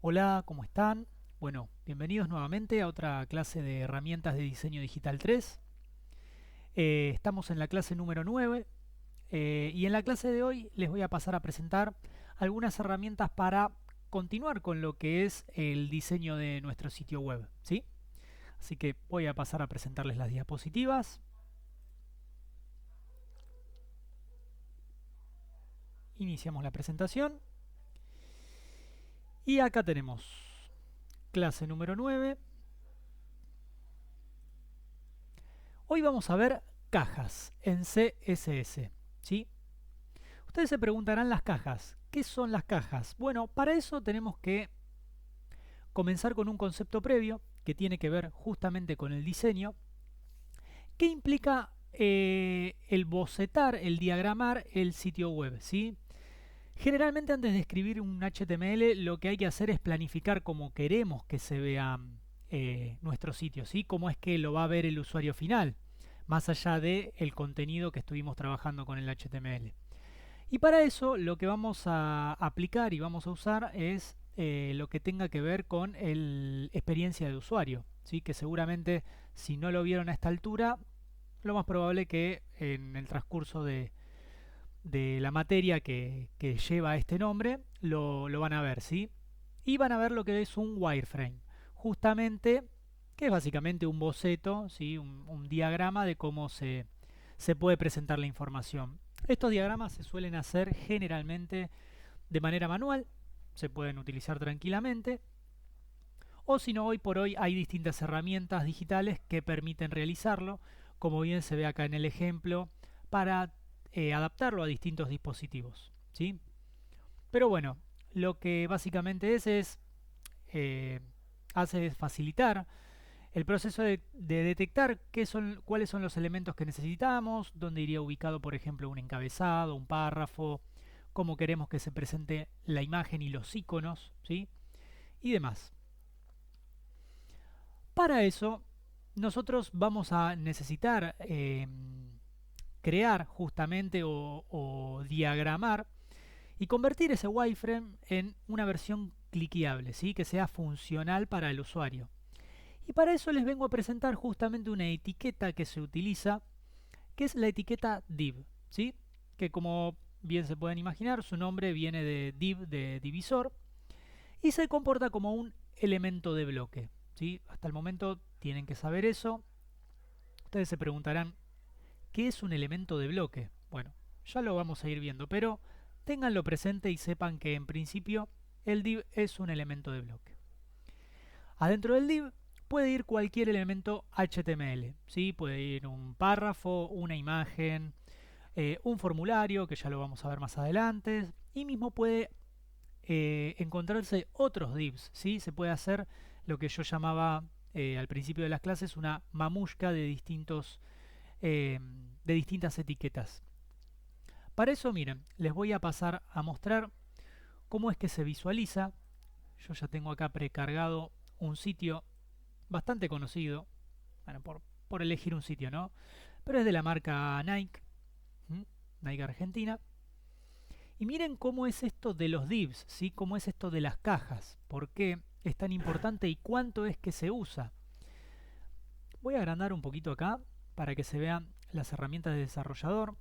Hola, ¿cómo están? Bueno, bienvenidos nuevamente a otra clase de herramientas de diseño digital 3. Estamos en la clase número 9 y en la clase de hoy les voy a pasar a presentar algunas herramientas para continuar con lo que es el diseño de nuestro sitio web, ¿sí? Así que voy a pasar a presentarles las diapositivas. Iniciamos la presentación y acá tenemos clase número 9. Hoy vamos a ver cajas en CSS, ¿sí? Ustedes se preguntarán las cajas. ¿Qué son las cajas? Bueno, para eso tenemos que comenzar con un concepto previo que tiene que ver justamente con el diseño, que implica el bocetar, el diagramar el sitio web, ¿sí? Generalmente antes de escribir un HTML lo que hay que hacer es planificar cómo queremos que se vea nuestro sitio, ¿sí? Cómo es que lo va a ver el usuario final, más allá del contenido que estuvimos trabajando con el HTML. Y para eso lo que vamos a aplicar y vamos a usar es lo que tenga que ver con el experiencia de usuario, ¿sí? Que seguramente si no lo vieron a esta altura, lo más probable que en el transcurso de la materia que lleva este nombre lo van a ver, ¿sí? Y van a ver lo que es un wireframe, justamente, que es básicamente un boceto, ¿sí? Un diagrama de cómo se puede presentar la información. Estos diagramas se suelen hacer generalmente de manera manual, se pueden utilizar tranquilamente, o si no, hoy por hoy hay distintas herramientas digitales que permiten realizarlo, como bien se ve acá en el ejemplo, para adaptarlo a distintos dispositivos, ¿sí? Pero bueno, lo que básicamente eh, hace es facilitar el proceso de detectar cuáles son los elementos que necesitamos, dónde iría ubicado, por ejemplo, un encabezado, un párrafo, cómo queremos que se presente la imagen y los iconos, ¿sí? Y demás. Para eso, nosotros vamos a necesitar crear justamente o diagramar y convertir ese wireframe en una versión cliqueable, ¿sí? Que sea funcional para el usuario. Y para eso les vengo a presentar justamente una etiqueta que se utiliza, que es la etiqueta div, ¿sí? Que como bien se pueden imaginar, su nombre viene de div, de divisor, y se comporta como un elemento de bloque, ¿sí? Hasta el momento tienen que saber eso. Ustedes se preguntarán, ¿qué es un elemento de bloque? Bueno, ya lo vamos a ir viendo, pero ténganlo presente y sepan que en principio el div es un elemento de bloque. Adentro del div puede ir cualquier elemento HTML, ¿sí? Puede ir un párrafo, una imagen, un formulario, que ya lo vamos a ver más adelante, y mismo puede encontrarse otros divs, ¿sí? Se puede hacer lo que yo llamaba al principio de las clases una mamushka eh, de distintas etiquetas. Para eso, miren, les voy a pasar a mostrar cómo es que se visualiza. Yo ya tengo acá precargado un sitio bastante conocido, bueno, por elegir un sitio, ¿no? Pero es de la marca Nike, ¿m? Nike Argentina. Y miren cómo es esto de los divs, ¿sí? Cómo es esto de las cajas, por qué es tan importante y cuánto es que se usa. Voy a agrandar un poquito acá para que se vean las herramientas de desarrollador.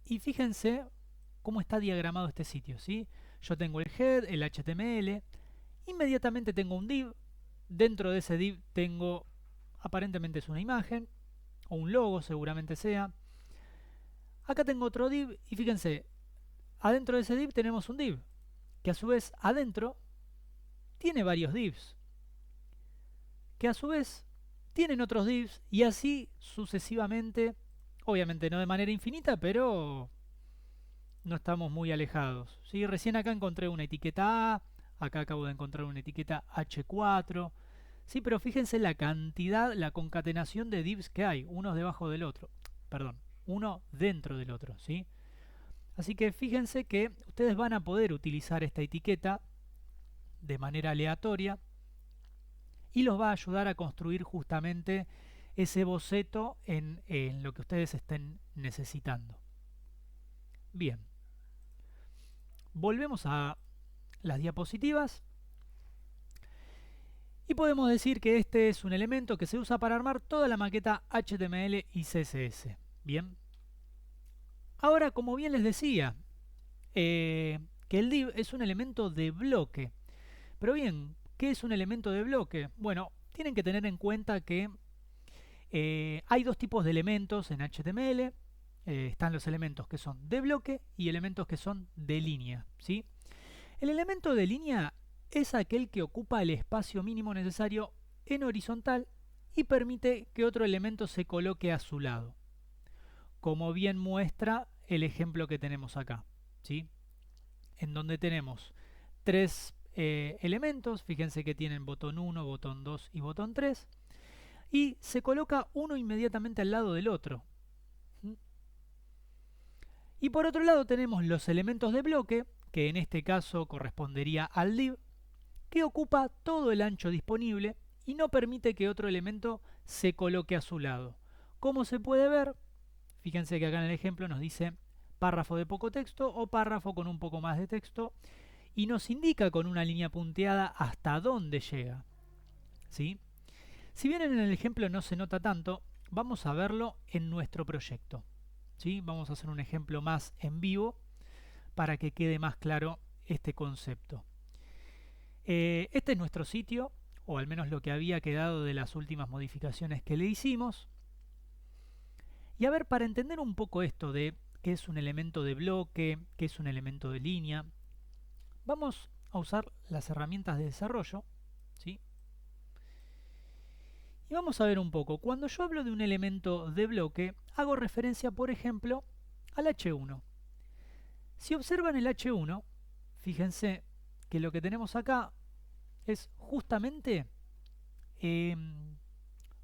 Y fíjense cómo está diagramado este sitio, ¿sí? Yo tengo el head, el HTML, inmediatamente tengo un div, dentro de ese div tengo, aparentemente es una imagen, o un logo seguramente sea. Acá tengo otro div y fíjense, adentro de ese div tenemos un div, que a su vez adentro tiene varios divs, que a su vez tienen otros divs y así sucesivamente, obviamente no de manera infinita, pero no estamos muy alejados, ¿sí? Recién acá encontré una etiqueta A, acá acabo de encontrar una etiqueta H4, sí, pero fíjense la cantidad, la concatenación de divs que hay, unos debajo del otro, perdón, uno dentro del otro, ¿sí? Así que fíjense que ustedes van a poder utilizar esta etiqueta de manera aleatoria y los va a ayudar a construir justamente ese boceto en lo que ustedes estén necesitando. Bien, volvemos a las diapositivas Y podemos decir que este es un elemento que se usa para armar toda la maqueta HTML y CSS. Bien. Ahora, como bien les decía, que el div es un elemento de bloque. Pero bien, ¿qué es un elemento de bloque? Bueno, tienen que tener en cuenta que hay dos tipos de elementos en HTML. Están los elementos que son de bloque y elementos que son de línea, ¿sí? El elemento de línea es aquel que ocupa el espacio mínimo necesario en horizontal y permite que otro elemento se coloque a su lado, como bien muestra el ejemplo que tenemos acá, ¿sí? En donde tenemos tres elementos, fíjense que tienen botón 1, botón 2 y botón 3, y se coloca uno inmediatamente al lado del otro. Y por otro lado tenemos los elementos de bloque, que en este caso correspondería al div, que ocupa todo el ancho disponible y no permite que otro elemento se coloque a su lado. Como se puede ver, fíjense que acá en el ejemplo nos dice párrafo de poco texto o párrafo con un poco más de texto y nos indica con una línea punteada hasta dónde llega, ¿sí? Si bien en el ejemplo no se nota tanto, vamos a verlo en nuestro proyecto, ¿sí? Vamos a hacer un ejemplo más en vivo para que quede más claro este concepto. Este es nuestro sitio, o al menos lo que había quedado de las últimas modificaciones que le hicimos. Y a ver, para entender un poco esto de qué es un elemento de bloque, qué es un elemento de línea, vamos a usar las herramientas de desarrollo, ¿sí? Y vamos a ver un poco, cuando yo hablo de un elemento de bloque, hago referencia, por ejemplo, al H1. Si observan el H1, fíjense que lo que tenemos acá es justamente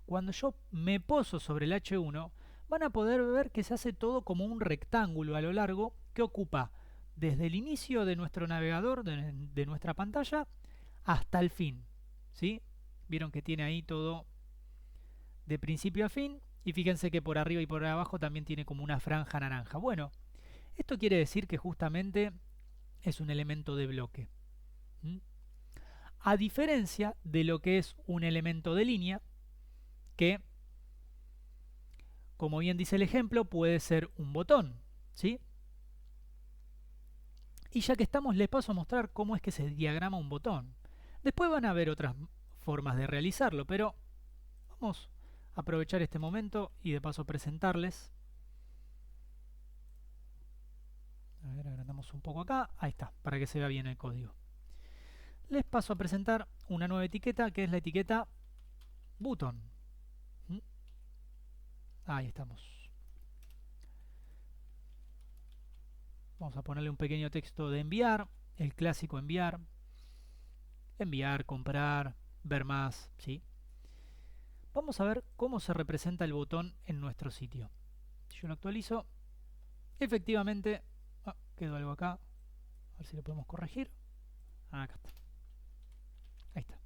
cuando yo me poso sobre el H1, van a poder ver que se hace todo como un rectángulo a lo largo que ocupa desde el inicio de nuestro navegador, de nuestra pantalla, hasta el fin, ¿sí? Vieron que tiene ahí todo de principio a fin, y fíjense que por arriba y por abajo también tiene como una franja naranja. Bueno, esto quiere decir que justamente es un elemento de bloque. A diferencia de lo que es un elemento de línea, que, como bien dice el ejemplo, puede ser un botón, ¿sí? Y ya que estamos, les paso a mostrar cómo es que se diagrama un botón. Después van a ver otras formas de realizarlo, pero vamos a aprovechar este momento y de paso presentarles. A ver, agrandamos un poco acá. Ahí está, para que se vea bien el código. Les paso a presentar una nueva etiqueta, que es la etiqueta button. Ahí estamos. Vamos a ponerle un pequeño texto de enviar, el clásico enviar, enviar, comprar, ver más, ¿sí? Vamos a ver cómo se representa el botón en nuestro sitio. Si yo lo actualizo, efectivamente, quedó algo acá, a ver si lo podemos corregir. Acá está. Ahí está.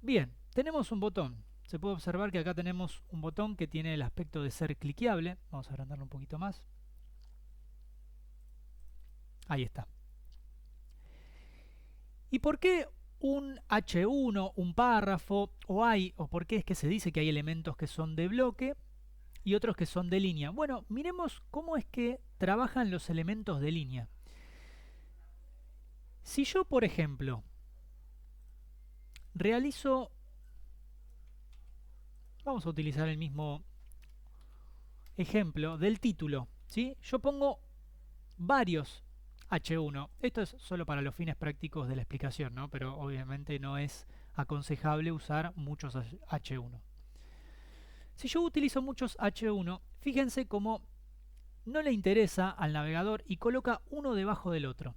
Bien, tenemos un botón. Se puede observar que acá tenemos un botón que tiene el aspecto de ser cliqueable. Vamos a agrandarlo un poquito más. Ahí está. ¿Y por qué un H1, un párrafo, o por qué es que se dice que hay elementos que son de bloque y otros que son de línea? Bueno, miremos cómo es que trabajan los elementos de línea. Si yo, por ejemplo, realizo... Vamos a utilizar el mismo ejemplo del título, ¿sí? Yo pongo varios H1. Esto es solo para los fines prácticos de la explicación, ¿no? Pero obviamente no es aconsejable usar muchos H1. Si yo utilizo muchos H1, fíjense cómo no le interesa al navegador y coloca uno debajo del otro.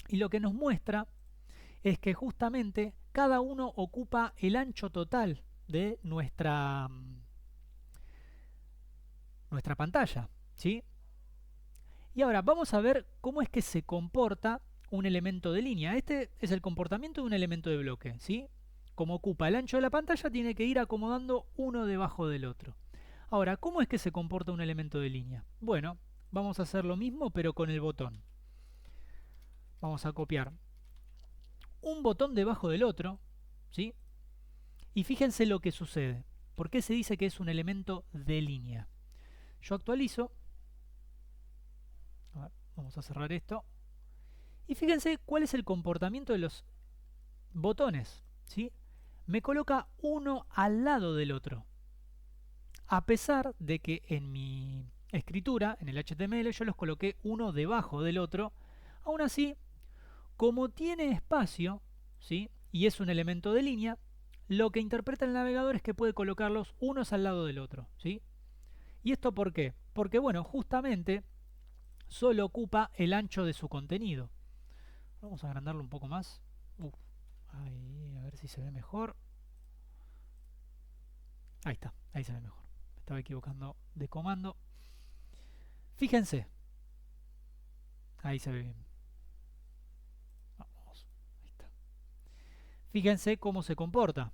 Y lo que nos muestra es que justamente cada uno ocupa el ancho total de nuestra pantalla, ¿sí? Y ahora vamos a ver cómo es que se comporta un elemento de línea. Este es el comportamiento de un elemento de bloque, ¿sí? Como ocupa el ancho de la pantalla, tiene que ir acomodando uno debajo del otro. Ahora, ¿cómo es que se comporta un elemento de línea? Bueno, vamos a hacer lo mismo pero con el botón. Vamos a copiar un botón debajo del otro, ¿sí? Y fíjense lo que sucede. ¿Por qué se dice que es un elemento de línea? Yo actualizo. A ver, vamos a cerrar esto. Y fíjense cuál es el comportamiento de los botones, ¿sí? Me coloca uno al lado del otro. A pesar de que en mi escritura, en el HTML, yo los coloqué uno debajo del otro, aún así, como tiene espacio, ¿sí? Y es un elemento de línea, lo que interpreta el navegador es que puede colocarlos unos al lado del otro, ¿sí? ¿Y esto por qué? Porque, bueno, justamente solo ocupa el ancho de su contenido. Vamos a agrandarlo un poco más. Ahí, a ver si se ve mejor. Ahí está, ahí se ve mejor. Me estaba equivocando de comando. Fíjense. Ahí se ve bien. Vamos, ahí está. Fíjense cómo se comporta.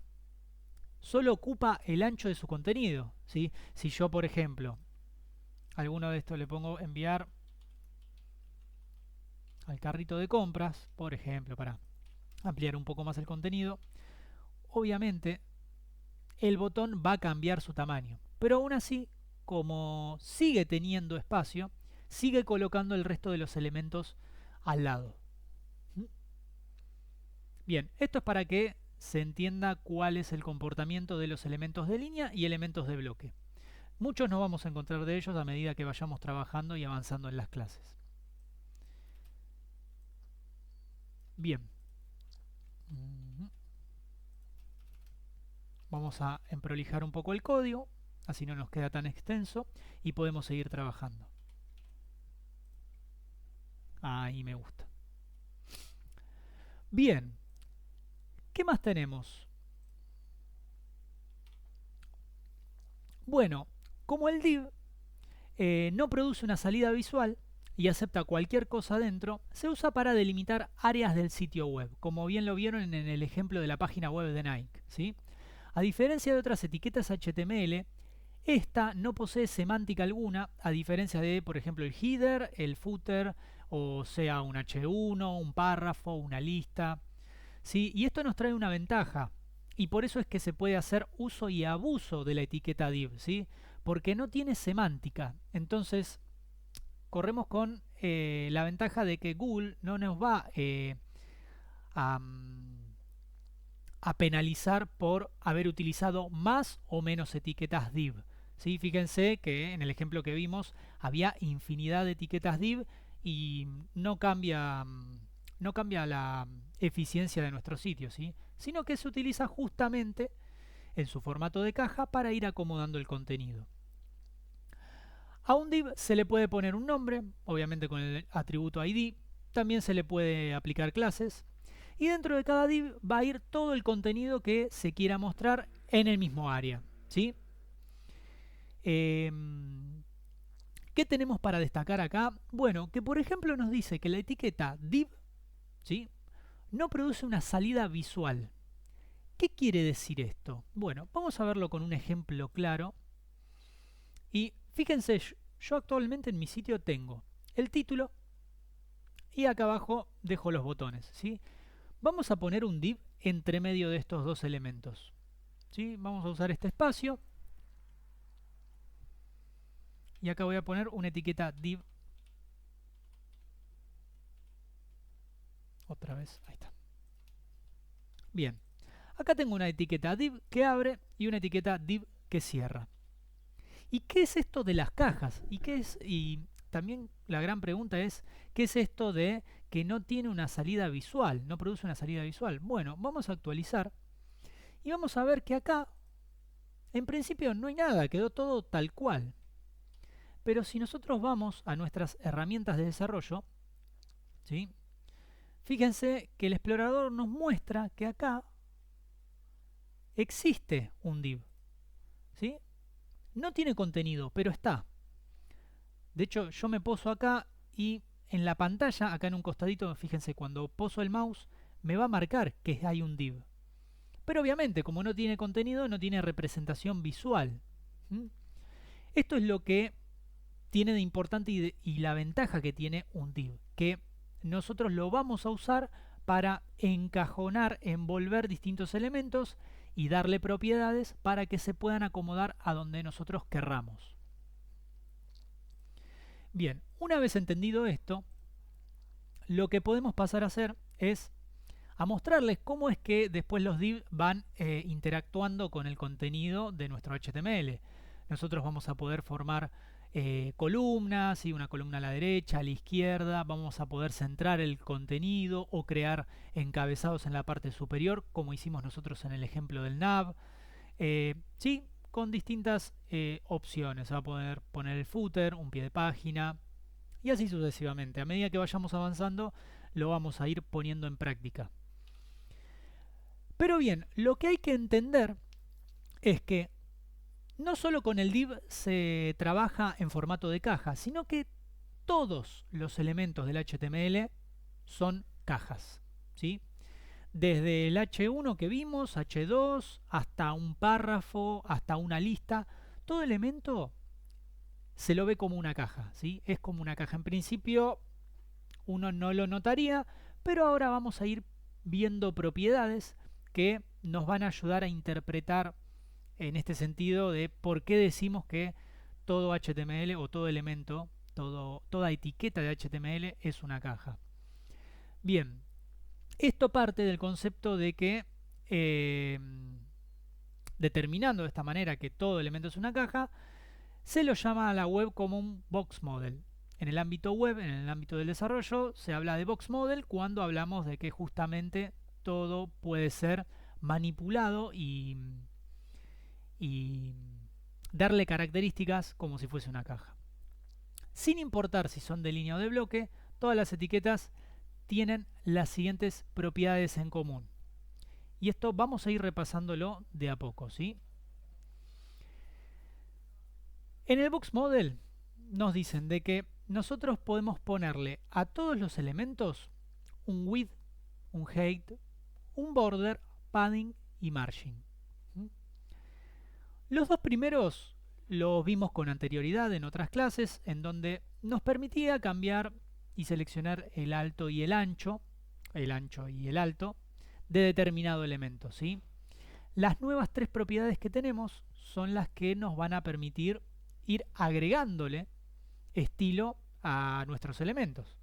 Solo ocupa el ancho de su contenido, ¿sí? Si yo, por ejemplo, alguno de estos le pongo enviar al carrito de compras, por ejemplo, para ampliar un poco más el contenido, obviamente el botón va a cambiar su tamaño. Pero aún así, como sigue teniendo espacio, sigue colocando el resto de los elementos al lado. Bien, esto es para que se entienda cuál es el comportamiento de los elementos de línea y elementos de bloque. Muchos nos vamos a encontrar de ellos a medida que vayamos trabajando y avanzando en las clases. Bien. Vamos a emprolijar un poco el código, así no nos queda tan extenso y podemos seguir trabajando. Ahí me gusta. Bien, ¿qué más tenemos? Bueno, como el div no produce una salida visual y acepta cualquier cosa dentro, se usa para delimitar áreas del sitio web, como bien lo vieron en el ejemplo de la página web de Nike, ¿sí? A diferencia de otras etiquetas HTML, esta no posee semántica alguna, a diferencia de, por ejemplo, el header, el footer, o sea, un H1, un párrafo, una lista, ¿sí? Y esto nos trae una ventaja, y por eso es que se puede hacer uso y abuso de la etiqueta div, ¿sí? Porque no tiene semántica. Entonces, corremos con la ventaja de que Google no nos va a penalizar por haber utilizado más o menos etiquetas div. ¿Sí? Fíjense que en el ejemplo que vimos había infinidad de etiquetas div y no cambia la eficiencia de nuestro sitio, ¿sí? Sino que se utiliza justamente en su formato de caja para ir acomodando el contenido. A un div se le puede poner un nombre, obviamente con el atributo ID, también se le puede aplicar clases, y dentro de cada div va a ir todo el contenido que se quiera mostrar en el mismo área, ¿sí? ¿Qué tenemos para destacar acá? Bueno, que por ejemplo nos dice que la etiqueta div, ¿sí?, no produce una salida visual. ¿Qué quiere decir esto? Bueno, vamos a verlo con un ejemplo claro. Y fíjense, yo actualmente en mi sitio tengo el título y acá abajo dejo los botones, ¿sí? Vamos a poner un div entre medio de estos dos elementos, ¿sí? Vamos a usar este espacio y acá voy a poner una etiqueta div. Otra vez, ahí está. Bien, acá tengo una etiqueta div que abre y una etiqueta div que cierra. ¿Y qué es esto de las cajas? Y también la gran pregunta es, ¿qué es esto de que no tiene una salida visual? No produce una salida visual. Bueno, vamos a actualizar y vamos a ver que acá, en principio no hay nada, quedó todo tal cual. Pero si nosotros vamos a nuestras herramientas de desarrollo, ¿sí?, fíjense que el explorador nos muestra que acá existe un div, ¿sí? No tiene contenido, pero está. De hecho, yo me poso acá y en la pantalla, acá en un costadito, fíjense, cuando poso el mouse, me va a marcar que hay un div. Pero obviamente, como no tiene contenido, no tiene representación visual. Esto es lo que tiene de importante y la ventaja que tiene un div, que nosotros lo vamos a usar para encajonar, envolver distintos elementos y darle propiedades para que se puedan acomodar a donde nosotros querramos. Bien, una vez entendido esto, lo que podemos pasar a hacer es a mostrarles cómo es que después los div van interactuando con el contenido de nuestro HTML. Nosotros vamos a poder formar columnas, ¿sí? Una columna a la derecha, a la izquierda, vamos a poder centrar el contenido o crear encabezados en la parte superior, como hicimos nosotros en el ejemplo del nav. ¿Sí? Con distintas opciones. Se va a poder poner el footer, un pie de página y así sucesivamente. A medida que vayamos avanzando, lo vamos a ir poniendo en práctica. Pero bien, lo que hay que entender es que no solo con el div se trabaja en formato de caja, sino que todos los elementos del HTML son cajas, ¿sí? Desde el H1 que vimos, H2, hasta un párrafo, hasta una lista, todo elemento se lo ve como una caja, ¿sí? Es como una caja. En principio uno no lo notaría, pero ahora vamos a ir viendo propiedades que nos van a ayudar a interpretar en este sentido de por qué decimos que todo HTML o todo elemento, toda etiqueta de HTML es una caja. Bien, esto parte del concepto de que determinando de esta manera que todo elemento es una caja, se lo llama a la web como un box model. En el ámbito web, en el ámbito del desarrollo, se habla de box model cuando hablamos de que justamente todo puede ser manipulado y darle características como si fuese una caja. Sin importar si son de línea o de bloque, todas las etiquetas tienen las siguientes propiedades en común. Y esto vamos a ir repasándolo de a poco, ¿sí? En el box model nos dicen de que nosotros podemos ponerle a todos los elementos un width, un height, un border, padding y margin. Los dos primeros los vimos con anterioridad en otras clases, en donde nos permitía cambiar y seleccionar el alto y el ancho y el alto de determinado elemento, ¿sí? Las nuevas tres propiedades que tenemos son las que nos van a permitir ir agregándole estilo a nuestros elementos.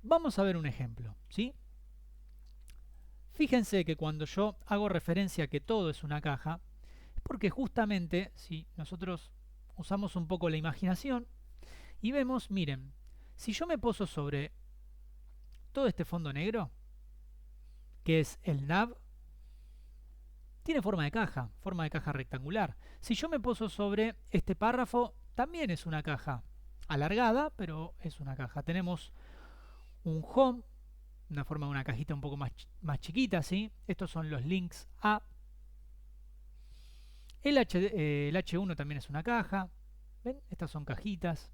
Vamos a ver un ejemplo, ¿sí? Fíjense que cuando yo hago referencia a que todo es una caja, es porque justamente si nosotros usamos un poco la imaginación y vemos, miren, si yo me poso sobre todo este fondo negro, que es el nav, tiene forma de caja rectangular. Si yo me poso sobre este párrafo, también es una caja alargada, pero es una caja. Tenemos un home, una forma de una cajita un poco más chiquita, ¿sí? Estos son los links a. El H1 también es una caja. ¿Ven? Estas son cajitas.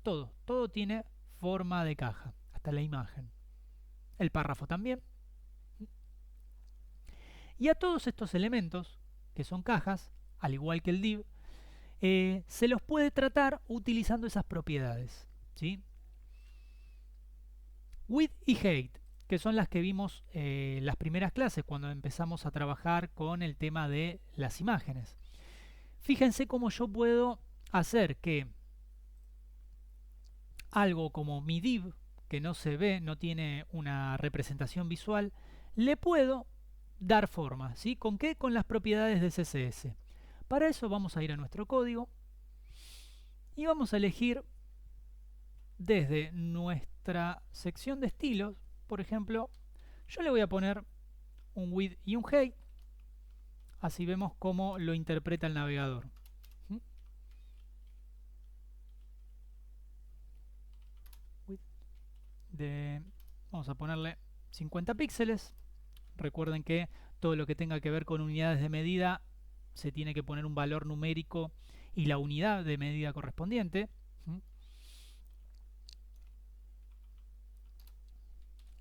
Todo tiene forma de caja, hasta la imagen. El párrafo también. Y a todos estos elementos, que son cajas, al igual que el div, se los puede tratar utilizando esas propiedades, ¿sí? Width y height, que son las que vimos en las primeras clases cuando empezamos a trabajar con el tema de las imágenes. Fíjense cómo yo puedo hacer que algo como mi div, que no se ve, no tiene una representación visual, le puedo dar forma, ¿sí? ¿Con qué? Con las propiedades de CSS. Para eso vamos a ir a nuestro código y vamos a elegir desde nuestra sección de estilos, por ejemplo, yo le voy a poner un width y un height, así vemos cómo lo interpreta el navegador. Vamos a ponerle 50 píxeles. Recuerden que todo lo que tenga que ver con unidades de medida se tiene que poner un valor numérico y la unidad de medida correspondiente.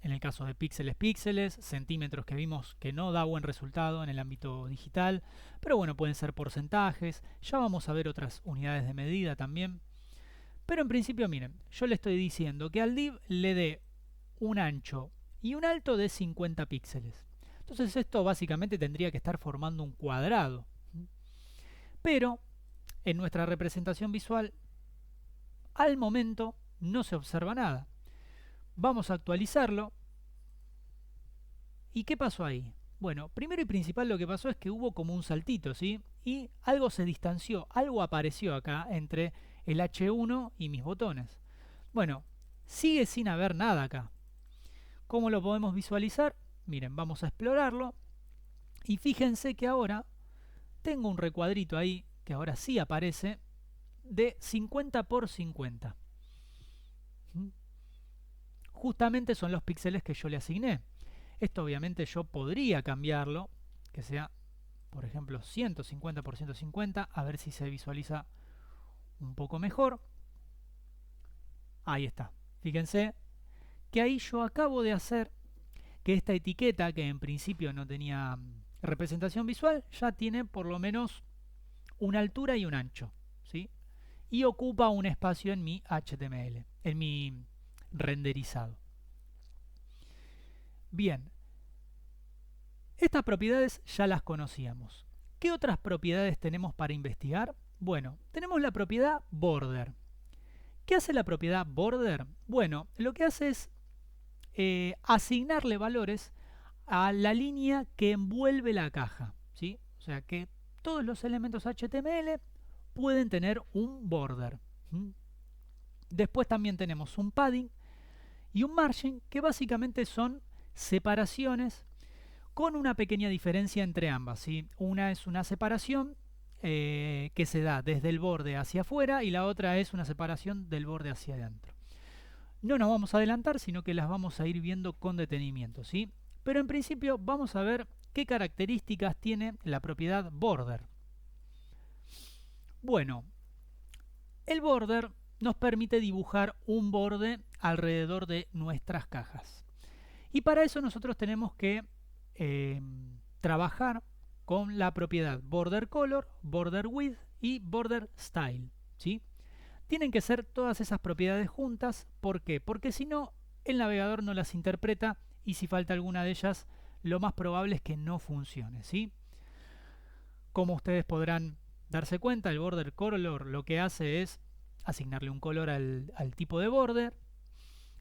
En el caso de píxeles, píxeles, centímetros que vimos que no da buen resultado en el ámbito digital, pero bueno, pueden ser porcentajes, ya vamos a ver otras unidades de medida también. Pero en principio, miren, yo le estoy diciendo que al div le dé un ancho y un alto de 50 píxeles. Entonces esto básicamente tendría que estar formando un cuadrado. Pero en nuestra representación visual, al momento, no se observa nada. Vamos a actualizarlo. ¿Y qué pasó ahí? Bueno, primero y principal lo que pasó es que hubo como un saltito, ¿sí? Y algo se distanció, algo apareció acá entre el H1 y mis botones. Bueno, sigue sin haber nada acá. ¿Cómo lo podemos visualizar? Miren, vamos a explorarlo. Y fíjense que ahora tengo un recuadrito ahí, que ahora sí aparece, de 50 por 50. Justamente son los píxeles que yo le asigné. Esto obviamente yo podría cambiarlo, que sea, por ejemplo, 150 por 150, a ver si se visualiza un poco mejor. Ahí está. Fíjense que ahí yo acabo de hacer que esta etiqueta, que en principio no tenía representación visual, ya tiene por lo menos una altura y un ancho, ¿sí? Y ocupa un espacio en mi HTML, en mi renderizado. Bien, estas propiedades ya las conocíamos. ¿Qué otras propiedades tenemos para investigar? Bueno, tenemos la propiedad border. ¿Qué hace la propiedad border? Bueno, lo que hace es asignarle valores a la línea que envuelve la caja, ¿sí? O sea que todos los elementos HTML pueden tener un border. Después también tenemos un padding y un margin, que básicamente son separaciones con una pequeña diferencia entre ambas, ¿sí? Una es una separación que se da desde el borde hacia afuera y la otra es una separación del borde hacia adentro. No nos vamos a adelantar, sino que las vamos a ir viendo con detenimiento, ¿sí? Pero en principio vamos a ver qué características tiene la propiedad border. Bueno, el border nos permite dibujar un borde alrededor de nuestras cajas. Y para eso nosotros tenemos que trabajar con la propiedad border color, border width y border style, ¿sí? Tienen que ser todas esas propiedades juntas. ¿Por qué? Porque si no, el navegador no las interpreta y si falta alguna de ellas, lo más probable es que no funcione, ¿sí? Como ustedes podrán darse cuenta, el border color lo que hace es asignarle un color al tipo de border.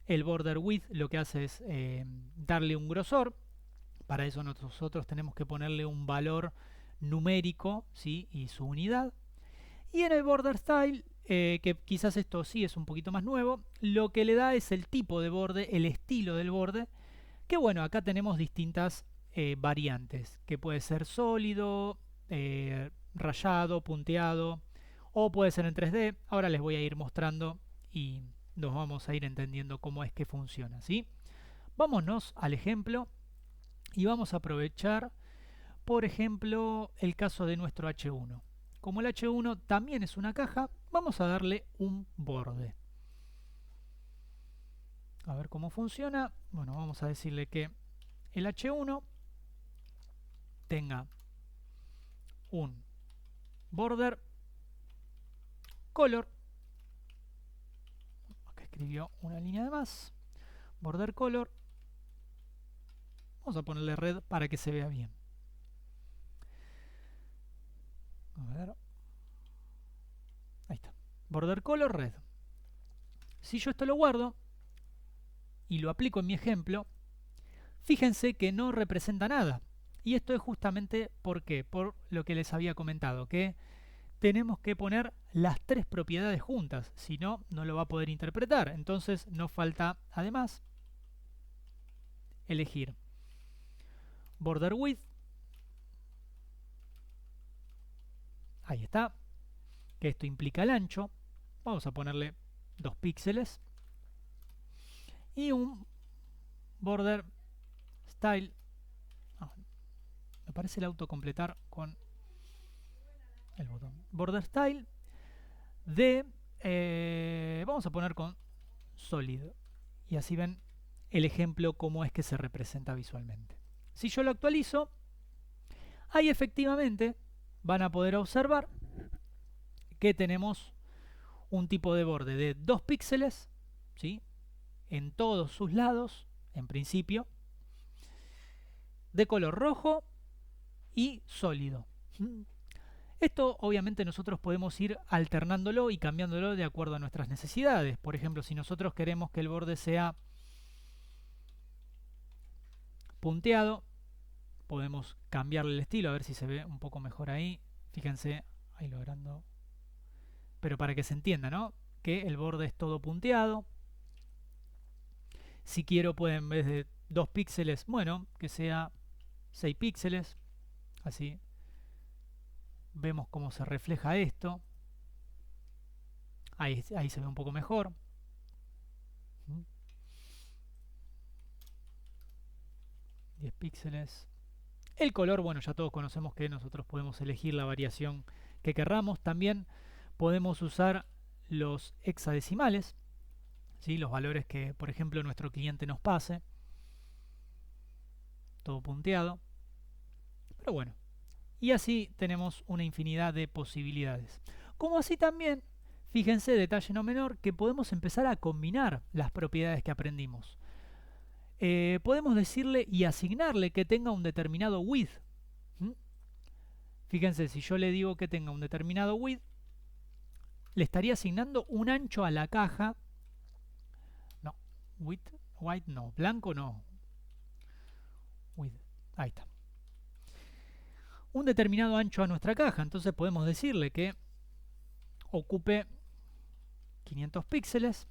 El border width lo que hace es darle un grosor. Para eso nosotros tenemos que ponerle un valor numérico, ¿sí? Y su unidad. Y en el border style, que quizás esto sí es un poquito más nuevo, lo que le da es el tipo de borde, el estilo del borde, que bueno, acá tenemos distintas variantes, que puede ser sólido, rayado, punteado, o puede ser en 3D. Ahora les voy a ir mostrando y nos vamos a ir entendiendo cómo es que funciona, ¿sí? Vámonos al ejemplo y vamos a aprovechar, por ejemplo, el caso de nuestro H1. Como el H1 también es una caja, vamos a darle un borde. A ver cómo funciona. Bueno, vamos a decirle que el H1 tenga un border color. Acá escribió una línea de más. Border color. Vamos a ponerle red para que se vea bien. A ver. Ahí está. Border color red. Si yo esto lo guardo y lo aplico en mi ejemplo, fíjense que no representa nada. Y esto es justamente ¿por qué? Por lo que les había comentado, que tenemos que poner las tres propiedades juntas, si no, no lo va a poder interpretar. Entonces nos falta además elegir border width, ahí está, que esto implica el ancho, vamos a ponerle 2 píxeles, y un border style, me parece el autocompletar con el botón, border style de, vamos a poner con solid, y así ven el ejemplo cómo es que se representa visualmente. Si yo lo actualizo, ahí efectivamente van a poder observar que tenemos un tipo de borde de 2 píxeles, ¿sí? En todos sus lados, en principio, de color rojo y sólido. Esto obviamente nosotros podemos ir alternándolo y cambiándolo de acuerdo a nuestras necesidades. Por ejemplo, si nosotros queremos que el borde sea punteado, podemos cambiarle el estilo, a ver si se ve un poco mejor ahí. Fíjense, ahí logrando. Pero para que se entienda, ¿no? Que el borde es todo punteado. Si quiero, puede en vez de 2 píxeles, bueno, que sea 6 píxeles. Así vemos cómo se refleja esto. Ahí se ve un poco mejor. 10 píxeles. El color, bueno, ya todos conocemos que nosotros podemos elegir la variación que querramos. También podemos usar los hexadecimales, ¿sí? Los valores que, por ejemplo, nuestro cliente nos pase. Todo punteado. Pero bueno. Y así tenemos una infinidad de posibilidades. Como así también, fíjense, detalle no menor, que podemos empezar a combinar las propiedades que aprendimos. Podemos decirle y asignarle que tenga un determinado width. Fíjense, si yo le digo que tenga un determinado width, le estaría asignando un ancho a la caja. No, width, white no, blanco no. Width, ahí está. Un determinado ancho a nuestra caja. Entonces podemos decirle que ocupe 500 píxeles.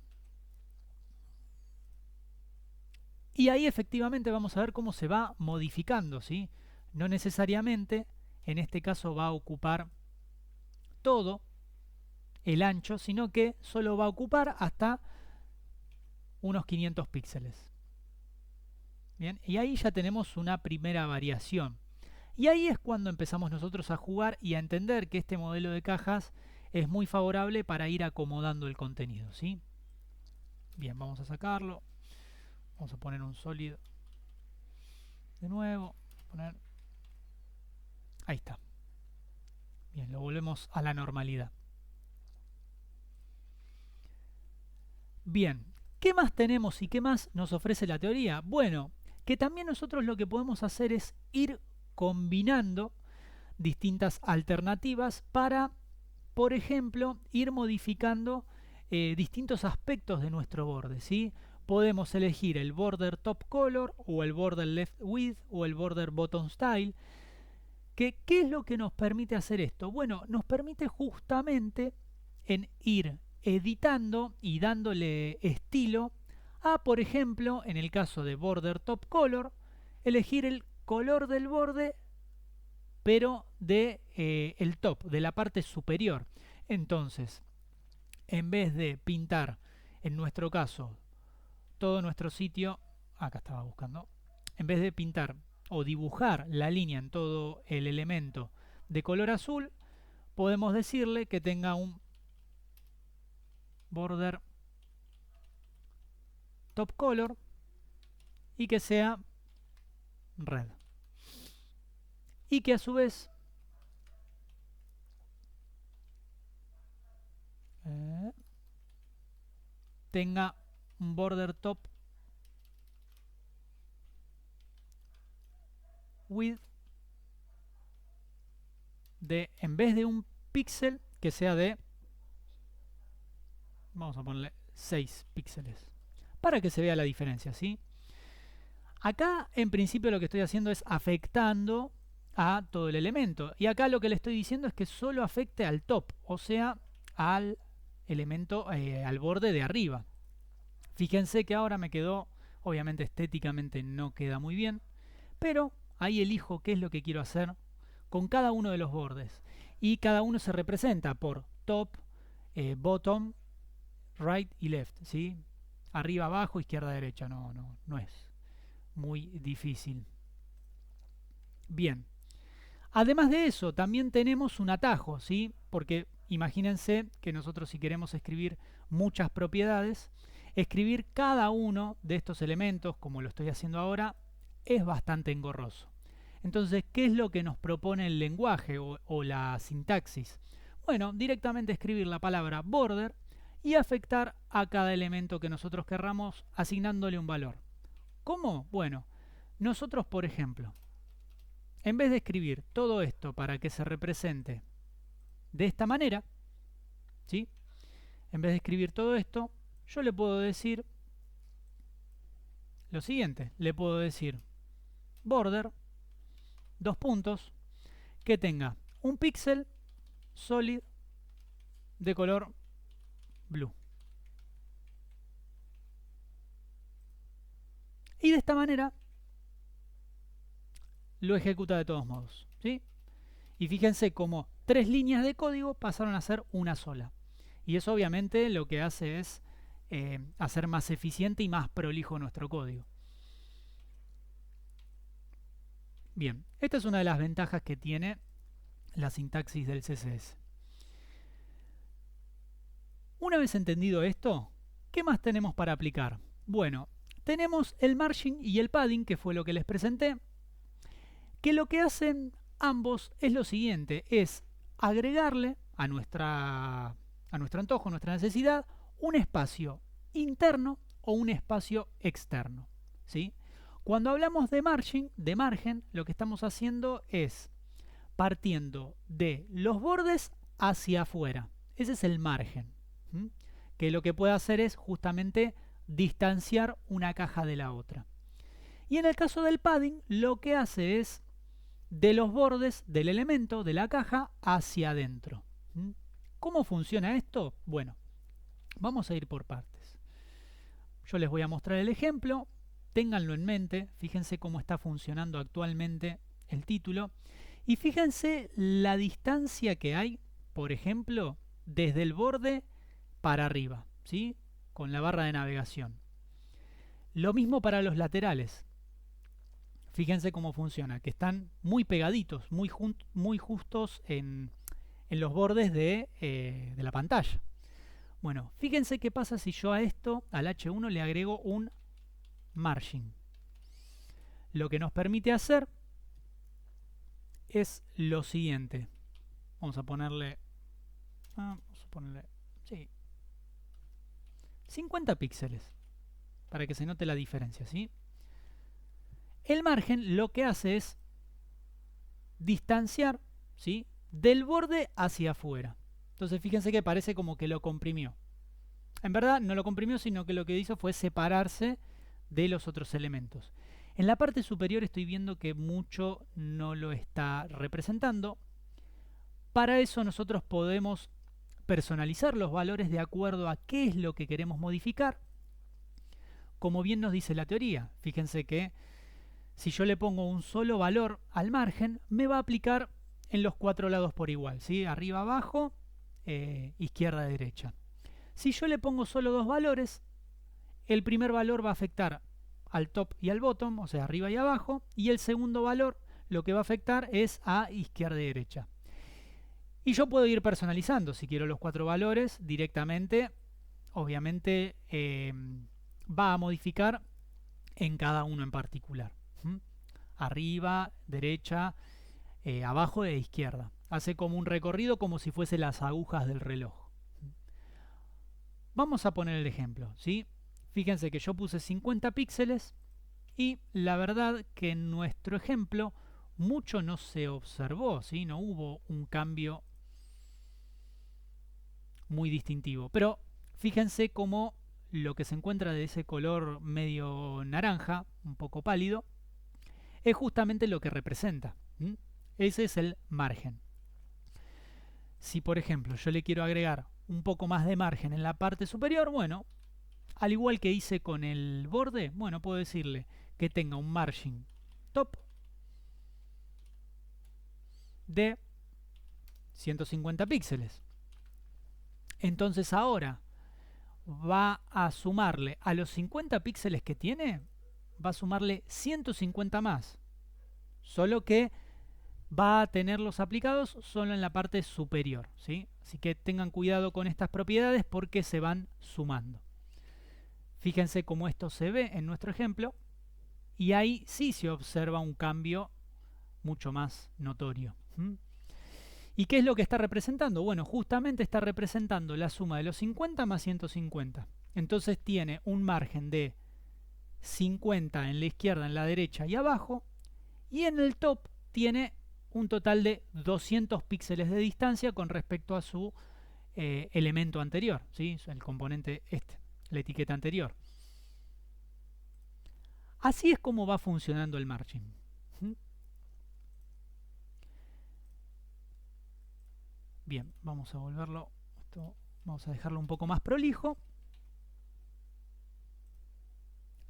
Y ahí efectivamente vamos a ver cómo se va modificando, ¿sí? No necesariamente, en este caso va a ocupar todo el ancho, sino que solo va a ocupar hasta unos 500 píxeles. Bien, y ahí ya tenemos una primera variación. Y ahí es cuando empezamos nosotros a jugar y a entender que este modelo de cajas es muy favorable para ir acomodando el contenido, ¿sí? Bien, vamos a sacarlo. Vamos a poner un sólido de nuevo. Ahí está. Bien, lo volvemos a la normalidad. Bien, ¿qué más tenemos y qué más nos ofrece la teoría? Bueno, que también nosotros lo que podemos hacer es ir combinando distintas alternativas para, por ejemplo, ir modificando distintos aspectos de nuestro borde, ¿sí? Podemos elegir el border top color o el border left width o el border bottom style. ¿Qué es lo que nos permite hacer esto? Bueno, nos permite justamente en ir editando y dándole estilo a, por ejemplo, en el caso de border top color, elegir el color del borde, pero de el top, de la parte superior. Entonces, en vez de pintar, en nuestro caso, todo nuestro sitio, acá estaba buscando, en vez de pintar o dibujar la línea en todo el elemento de color azul, podemos decirle que tenga un border top color y que sea red. Y que a su vez tenga un border top width de, en vez de un píxel, que sea de, vamos a ponerle 6 píxeles para que se vea la diferencia, ¿sí? Acá en principio lo que estoy haciendo es afectando a todo el elemento, y acá lo que le estoy diciendo es que solo afecte al top, o sea, al elemento, al borde de arriba. Fíjense que ahora me quedó, obviamente estéticamente no queda muy bien, pero ahí elijo qué es lo que quiero hacer con cada uno de los bordes, y cada uno se representa por top, bottom, right y left, ¿sí? Arriba, abajo, izquierda, derecha. No es muy difícil. Bien. Además de eso, también tenemos un atajo, ¿sí? Porque imagínense que nosotros, si queremos escribir muchas propiedades, escribir cada uno de estos elementos, como lo estoy haciendo ahora, es bastante engorroso. Entonces, ¿qué es lo que nos propone el lenguaje o la sintaxis? Bueno, directamente escribir la palabra border y afectar a cada elemento que nosotros querramos, asignándole un valor. ¿Cómo? Bueno, nosotros, por ejemplo, en vez de escribir todo esto para que se represente de esta manera, ¿sí? En vez de escribir todo esto, yo le puedo decir lo siguiente. Le puedo decir border, dos puntos, que tenga un píxel solid de color blue. Y de esta manera lo ejecuta de todos modos, ¿sí? Y fíjense cómo 3 líneas de código pasaron a ser una sola. Y eso obviamente lo que hace es hacer más eficiente y más prolijo nuestro código. Bien, esta es una de las ventajas que tiene la sintaxis del CSS. Una vez entendido esto, ¿qué más tenemos para aplicar? Bueno, tenemos el margin y el padding, que fue lo que les presenté, que lo que hacen ambos es lo siguiente, es agregarle a nuestro antojo, a nuestra necesidad, un espacio interno o un espacio externo, ¿sí? Cuando hablamos de margen, lo que estamos haciendo es partiendo de los bordes hacia afuera. Ese es el margen, ¿sí? Que lo que puede hacer es justamente distanciar una caja de la otra. Y en el caso del padding, lo que hace es de los bordes del elemento, de la caja, hacia adentro. ¿Cómo funciona esto? Bueno, vamos a ir por partes. Yo les voy a mostrar el ejemplo, ténganlo en mente, fíjense cómo está funcionando actualmente el título, y fíjense la distancia que hay, por ejemplo, desde el borde para arriba, ¿sí? Con la barra de navegación. Lo mismo para los laterales. Fíjense cómo funciona, que están muy pegaditos, muy justos en los bordes de la pantalla. Bueno, fíjense qué pasa si yo a esto, al H1, le agrego un margin. Lo que nos permite hacer es lo siguiente. Vamos a ponerle, sí, 50 píxeles, para que se note la diferencia, ¿sí? El margen lo que hace es distanciar, ¿sí?, del borde hacia afuera. Entonces fíjense que parece como que lo comprimió. En verdad no lo comprimió, sino que lo que hizo fue separarse de los otros elementos. En la parte superior estoy viendo que mucho no lo está representando. Para eso nosotros podemos personalizar los valores de acuerdo a qué es lo que queremos modificar. Como bien nos dice la teoría, fíjense que si yo le pongo un solo valor al margen, me va a aplicar en los 4 lados por igual, ¿sí? Arriba, abajo, izquierda, derecha. Si yo le pongo solo 2 valores, el primer valor va a afectar al top y al bottom, o sea, arriba y abajo, y el segundo valor lo que va a afectar es a izquierda y derecha. Y yo puedo ir personalizando, si quiero los 4 valores directamente, obviamente va a modificar en cada uno en particular. Arriba, derecha, abajo e izquierda. Hace como un recorrido como si fuese las agujas del reloj. Vamos a poner el ejemplo, ¿sí? Fíjense que yo puse 50 píxeles y la verdad que en nuestro ejemplo mucho no se observó, ¿sí? No hubo un cambio muy distintivo. Pero fíjense cómo lo que se encuentra de ese color medio naranja, un poco pálido, es justamente lo que representa. Ese es el margen. Si por ejemplo yo le quiero agregar un poco más de margen en la parte superior, bueno, al igual que hice con el borde, bueno, puedo decirle que tenga un margin top de 150 píxeles. Entonces ahora va a sumarle a los 50 píxeles que tiene, va a sumarle 150 más. Solo que va a tenerlos aplicados solo en la parte superior, ¿sí? Así que tengan cuidado con estas propiedades porque se van sumando. Fíjense cómo esto se ve en nuestro ejemplo y ahí sí se observa un cambio mucho más notorio. ¿Y qué es lo que está representando? Bueno, justamente está representando la suma de los 50 más 150. Entonces tiene un margen de 50 en la izquierda, en la derecha y abajo, y en el top tiene un total de 200 píxeles de distancia con respecto a su elemento anterior, ¿sí? El componente este, la etiqueta anterior. Así es como va funcionando el margin. Bien, vamos a volverlo, vamos a dejarlo un poco más prolijo.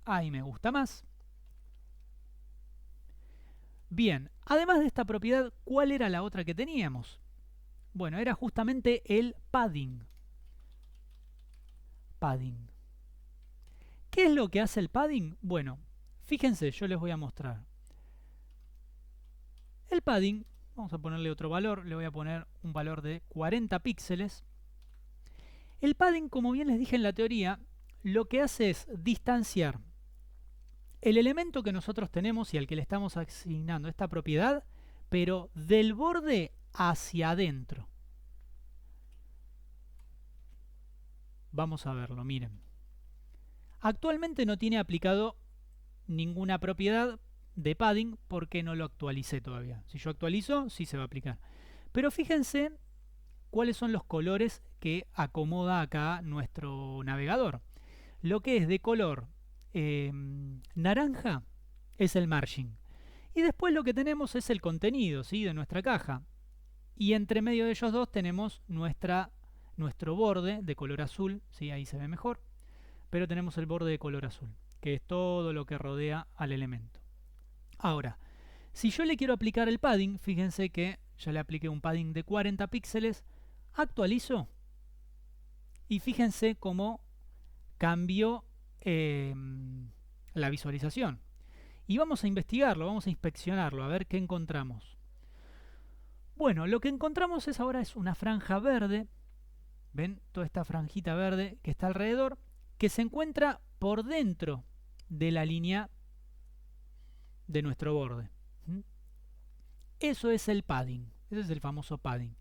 Ahí me gusta más. Bien, además de esta propiedad, ¿cuál era la otra que teníamos? Bueno, era justamente el padding. Padding. ¿Qué es lo que hace el padding? Bueno, fíjense, yo les voy a mostrar. El padding, vamos a ponerle otro valor, le voy a poner un valor de 40 píxeles. El padding, como bien les dije en la teoría, lo que hace es distanciar el elemento que nosotros tenemos y al que le estamos asignando esta propiedad, pero del borde hacia adentro. Vamos a verlo, miren. Actualmente no tiene aplicado ninguna propiedad de padding porque no lo actualicé todavía. Si yo actualizo, sí se va a aplicar. Pero fíjense cuáles son los colores que acomoda acá nuestro navegador. Lo que es de color naranja es el margin. Y después lo que tenemos es el contenido, ¿sí?, de nuestra caja. Y entre medio de ellos dos tenemos nuestro borde de color azul, ¿sí?, ahí se ve mejor. Pero tenemos el borde de color azul, que es todo lo que rodea al elemento. Ahora, si yo le quiero aplicar el padding, fíjense que ya le apliqué un padding de 40 píxeles, actualizo y fíjense cómo cambió la visualización. Y vamos a investigarlo, vamos a inspeccionarlo, a ver qué encontramos. Bueno, lo que encontramos ahora es una franja verde. ¿Ven? Toda esta franjita verde que está alrededor, que se encuentra por dentro de la línea de nuestro borde. Eso es el padding, ese es el famoso padding.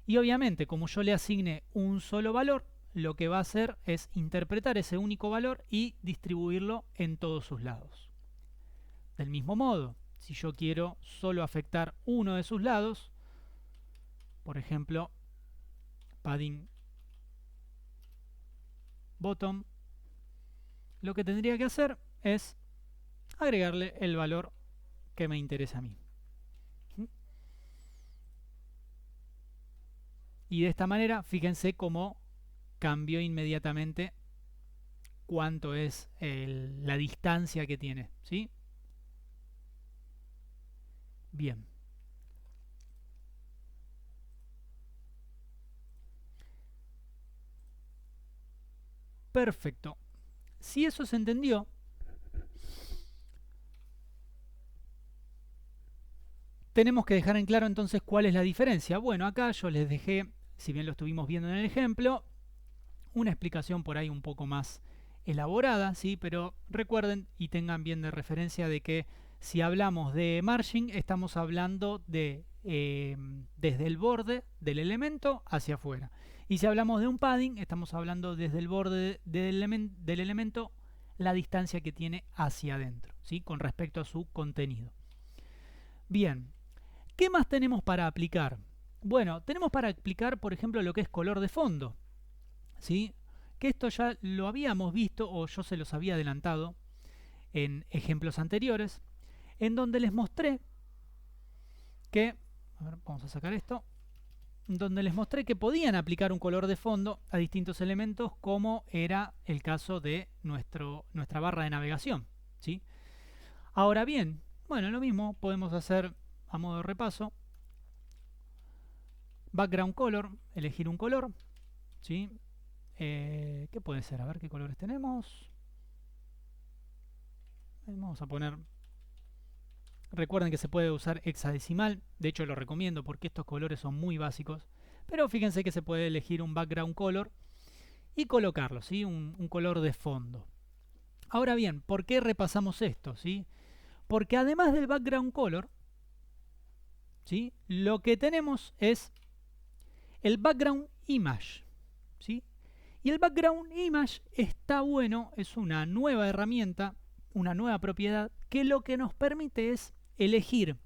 Y obviamente, como yo le asigne un solo valor, lo que va a hacer es interpretar ese único valor y distribuirlo en todos sus lados. Del mismo modo, si yo quiero solo afectar uno de sus lados, por ejemplo, padding bottom, lo que tendría que hacer es agregarle el valor que me interesa a mí. Y de esta manera, fíjense cómo cambió inmediatamente cuánto es la distancia que tiene, ¿sí? Bien. Perfecto. Si eso se entendió, tenemos que dejar en claro entonces cuál es la diferencia. Bueno, acá yo les dejé, si bien lo estuvimos viendo en el ejemplo, una explicación por ahí un poco más elaborada, ¿sí? Pero recuerden y tengan bien de referencia de que si hablamos de margin, estamos hablando de desde el borde del elemento hacia afuera. Y si hablamos de un padding, estamos hablando desde el borde del elemento, la distancia que tiene hacia adentro, ¿sí?, con respecto a su contenido. Bien, ¿qué más tenemos para aplicar? Bueno, tenemos para aplicar, por ejemplo, lo que es color de fondo, ¿sí?, que esto ya lo habíamos visto o yo se los había adelantado en ejemplos anteriores, en donde les mostré que, a ver, vamos a sacar esto, donde les mostré que podían aplicar un color de fondo a distintos elementos, como era el caso de nuestra barra de navegación, ¿sí? Ahora bien, bueno, lo mismo podemos hacer a modo de repaso. Background color, elegir un color, ¿sí? ¿Qué puede ser? A ver qué colores tenemos. Vamos a poner... Recuerden que se puede usar hexadecimal, de hecho lo recomiendo porque estos colores son muy básicos, pero fíjense que se puede elegir un background color y colocarlo, ¿sí?, un color de fondo. Ahora bien, ¿por qué repasamos esto? ¿Sí? Porque además del background color, ¿sí?, lo que tenemos es el background image, ¿sí? Y el background image está bueno, es una nueva herramienta, una nueva propiedad que lo que nos permite es elegir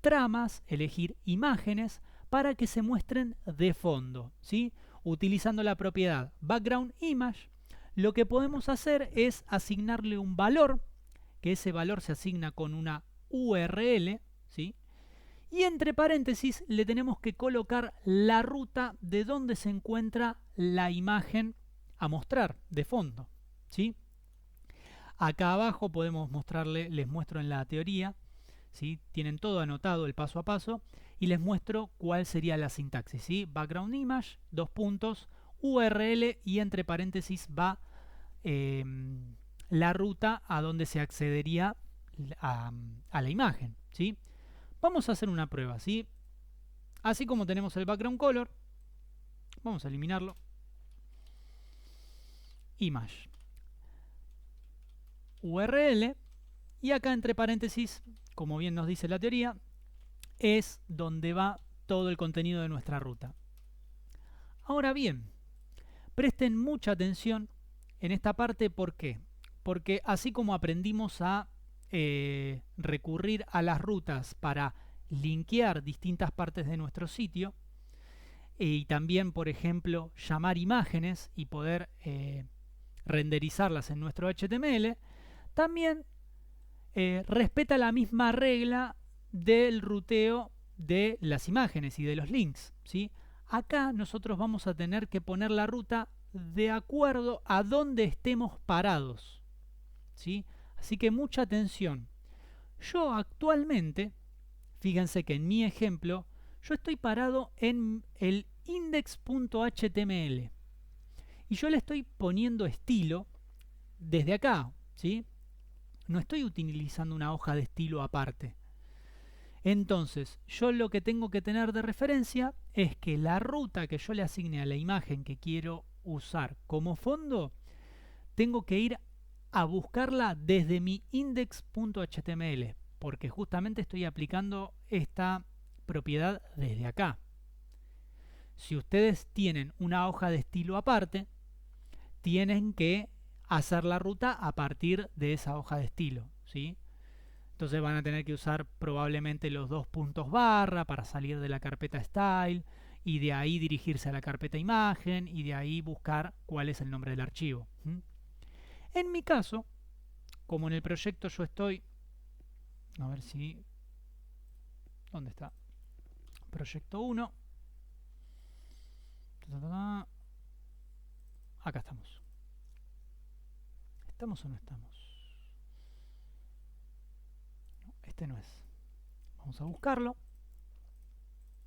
tramas, elegir imágenes para que se muestren de fondo, ¿sí? Utilizando la propiedad background image, lo que podemos hacer es asignarle un valor, que ese valor se asigna con una URL, ¿sí? Y entre paréntesis le tenemos que colocar la ruta de donde se encuentra la imagen a mostrar de fondo, ¿sí? Acá abajo podemos mostrarle, les muestro en la teoría, ¿sí? Tienen todo anotado el paso a paso y les muestro cuál sería la sintaxis, ¿sí? Background image, dos puntos, URL y entre paréntesis va la ruta a donde se accedería a la imagen, ¿sí? Vamos a hacer una prueba, ¿sí? Así como tenemos el background color, vamos a eliminarlo. Image. URL. Y acá entre paréntesis, como bien nos dice la teoría, es donde va todo el contenido de nuestra ruta. Ahora bien, presten mucha atención en esta parte. ¿Por qué? Porque así como aprendimos a recurrir a las rutas para linkear distintas partes de nuestro sitio y también, por ejemplo, llamar imágenes y poder renderizarlas en nuestro HTML, también respeta la misma regla del ruteo de las imágenes y de los links, ¿sí? Acá nosotros vamos a tener que poner la ruta de acuerdo a donde estemos parados, ¿sí? Así que mucha atención. Yo actualmente, fíjense que en mi ejemplo, yo estoy parado en el index.html y yo le estoy poniendo estilo desde acá, ¿sí? No estoy utilizando una hoja de estilo aparte. Entonces, yo lo que tengo que tener de referencia es que la ruta que yo le asigne a la imagen que quiero usar como fondo, tengo que ir a buscarla desde mi index.html, porque justamente estoy aplicando esta propiedad desde acá. Si ustedes tienen una hoja de estilo aparte, tienen que hacer la ruta a partir de esa hoja de estilo, ¿sí? Entonces van a tener que usar probablemente los dos puntos barra para salir de la carpeta style y de ahí dirigirse a la carpeta imagen y de ahí buscar cuál es el nombre del archivo. En mi caso, como en el proyecto yo estoy, a ver si, ¿dónde está? Proyecto 1. Acá estamos. ¿Estamos o no estamos? No, este no es. Vamos a buscarlo.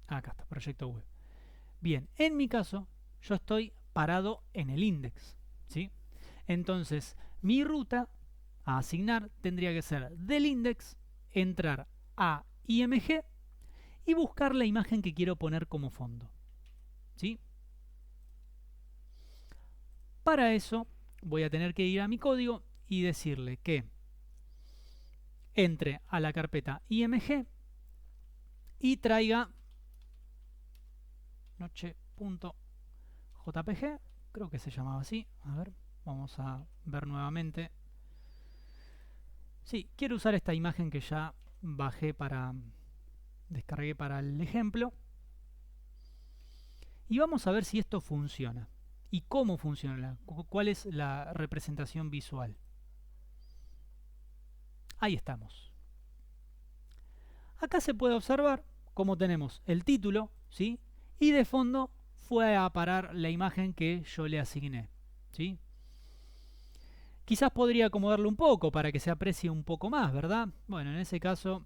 Acá está, proyecto web. Bien, en mi caso, yo estoy parado en el index, ¿sí? Entonces, mi ruta a asignar tendría que ser del index, entrar a IMG y buscar la imagen que quiero poner como fondo, ¿sí? Para eso voy a tener que ir a mi código y decirle que entre a la carpeta IMG y traiga noche.jpg, creo que se llamaba así. A ver, vamos a ver nuevamente. Sí, quiero usar esta imagen que ya descargué para el ejemplo. Y vamos a ver si esto funciona. ¿Y cómo funciona? ¿Cuál es la representación visual? Ahí estamos. Acá se puede observar cómo tenemos el título, ¿sí? Y de fondo fue a parar la imagen que yo le asigné, ¿sí? Quizás podría acomodarlo un poco para que se aprecie un poco más, ¿verdad? Bueno, en ese caso